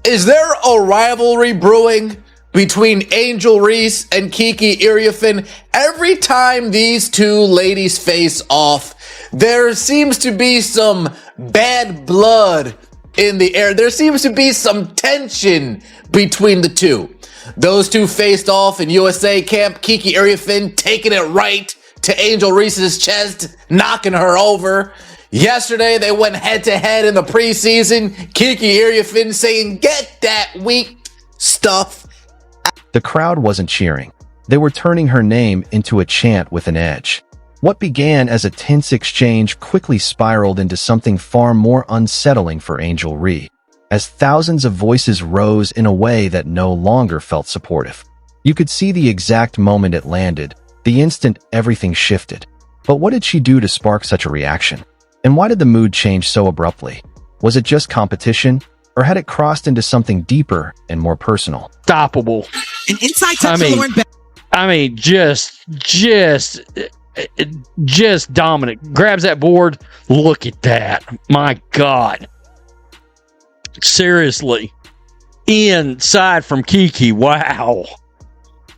Is there a rivalry brewing between Angel Reese and Kiki Iriafen? Every time these two ladies face off, there seems to be some bad blood in the air. There seems to be some tension between the two. Those two faced off in USA camp. Kiki Iriafen taking it right to Angel Reese's chest, knocking her over. Yesterday, they went head-to-head in the preseason. Kiki Iriafen saying, "Get that weak stuff." The crowd wasn't cheering. They were turning her name into a chant with an edge. What began as a tense exchange quickly spiraled into something far more unsettling for Angel Reese, as thousands of voices rose in a way that no longer felt supportive. You could see the exact moment it landed, the instant everything shifted. But what did she do to spark such a reaction? And why did the mood change so abruptly? Was it just competition, or had it crossed into something deeper and more personal? Stoppable. An inside touch to Lauren. Just dominant. Grabs that board. Look at that. My God. Seriously. Inside from Kiki. Wow.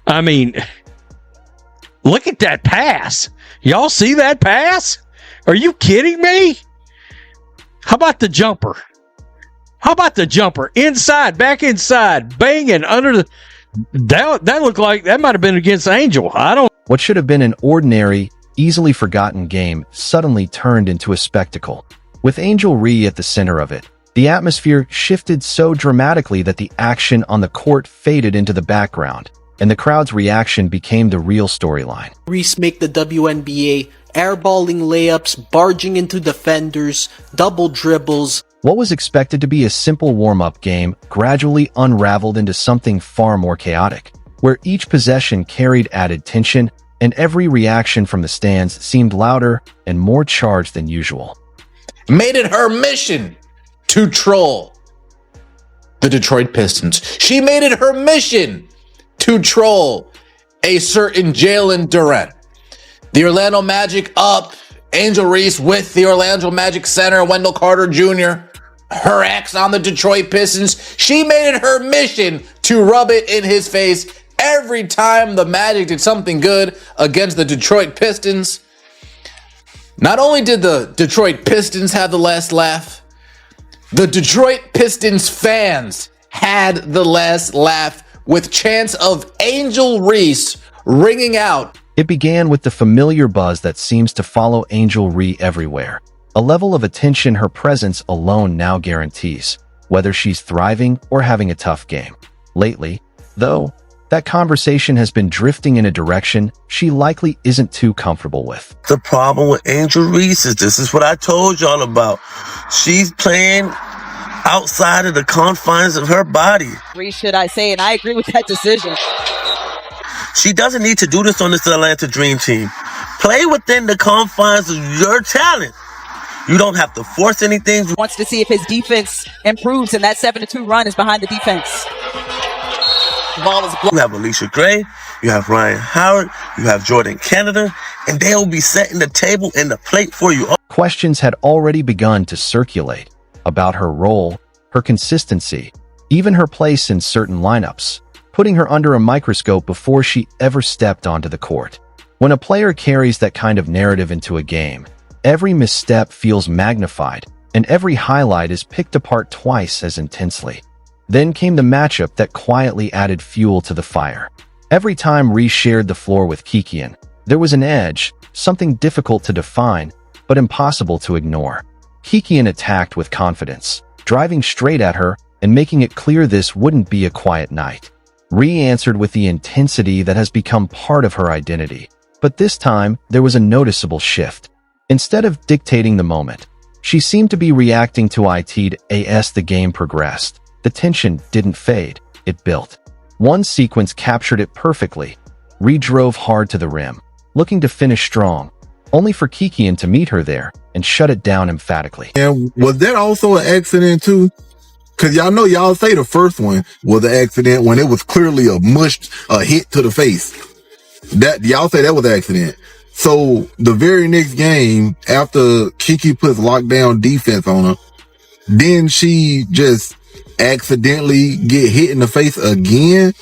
I mean, look at that pass. Y'all see that pass? Are you kidding me? How about the jumper? Inside, back inside, banging under the... That looked like that might have been against Angel. What should have been an ordinary, easily forgotten game suddenly turned into a spectacle. With Angel Reese at the center of it, the atmosphere shifted so dramatically that the action on the court faded into the background, and the crowd's reaction became the real storyline. Reese make the WNBA, airballing layups, barging into defenders, double dribbles. What was expected to be a simple warm-up game gradually unraveled into something far more chaotic, where each possession carried added tension and every reaction from the stands seemed louder and more charged than usual. Made it her mission to troll the Detroit Pistons. She made it her mission to troll a certain Jalen Durant. The Orlando Magic up, Angel Reese with the Orlando Magic center, Wendell Carter Jr., her ex on the Detroit Pistons. She made it her mission to rub it in his face every time the Magic did something good against the Detroit Pistons. Not only did the Detroit Pistons have the last laugh, the Detroit Pistons fans had the last laugh with chants of Angel Reese ringing out. It began with the familiar buzz that seems to follow Angel Reese everywhere, a level of attention her presence alone now guarantees, whether she's thriving or having a tough game. Lately, though, that conversation has been drifting in a direction she likely isn't too comfortable with. The problem with Angel Reese is this is what I told y'all about. She's playing outside of the confines of her body. Should I say, and I agree with that decision. She doesn't need to do this on this Atlanta Dream Team. Play within the confines of your talent. You don't have to force anything. Wants to see if his defense improves, and that 7-2 run is behind the defense. The ball is blocked. You have Alicia Gray, you have Ryan Howard, you have Jordan Canada, and they will be setting the table and the plate for you. Questions had already begun to circulate about her role, her consistency, even her place in certain lineups, putting her under a microscope before she ever stepped onto the court. When a player carries that kind of narrative into a game, every misstep feels magnified, and every highlight is picked apart twice as intensely. Then came the matchup that quietly added fuel to the fire. Every time Reese shared the floor with Kiki, there was an edge, something difficult to define, but impossible to ignore. Kiki attacked with confidence, driving straight at her and making it clear this wouldn't be a quiet night. Reese answered with the intensity that has become part of her identity. But this time, there was a noticeable shift. Instead of dictating the moment, she seemed to be reacting to it as the game progressed. The tension didn't fade, it built. One sequence captured it perfectly. Reese drove hard to the rim, looking to finish strong, only for Kiki to meet her there and shut it down emphatically. And was that also an accident too? Because y'all know y'all say the first one was an accident when it was clearly a hit to the face. That y'all say that was an accident. So the very next game, after Kiki puts lockdown defense on her, then she just accidentally get hit in the face again.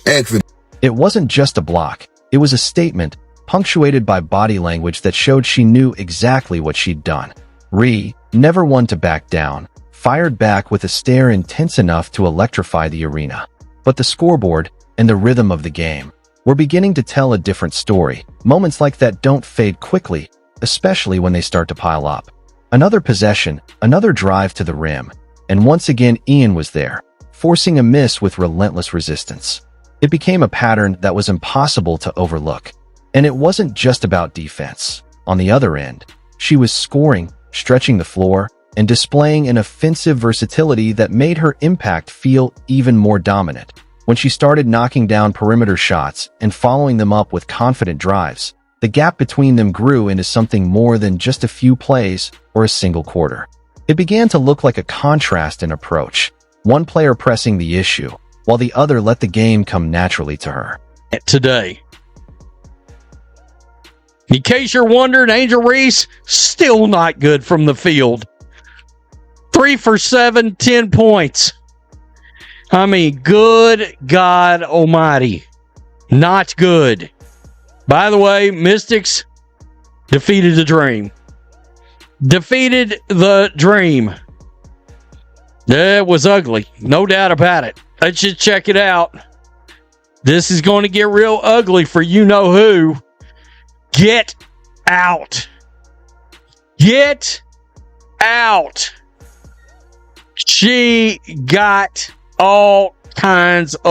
Accident. It wasn't just a block. It was a statement, punctuated by body language that showed she knew exactly what she'd done. Rhea, never one to back down, fired back with a stare intense enough to electrify the arena. But the scoreboard and the rhythm of the game were beginning to tell a different story. Moments like that don't fade quickly, especially when they start to pile up. Another possession, another drive to the rim, and once again Ian was there, forcing a miss with relentless resistance. It became a pattern that was impossible to overlook. And it wasn't just about defense. On the other end, she was scoring, stretching the floor, and displaying an offensive versatility that made her impact feel even more dominant. When she started knocking down perimeter shots and following them up with confident drives, the gap between them grew into something more than just a few plays or a single quarter. It began to look like a contrast in approach, one player pressing the issue, while the other let the game come naturally to her. Today, in case you're wondering, Angel Reese still not good from the field. 3 for 7, 10 points. I mean, good God Almighty. Not good. By the way, Mystics defeated the Dream. Defeated the Dream. It was ugly. No doubt about it. Let's just check it out. This is going to get real ugly for you-know-who. Get out. Get out. She got all kinds of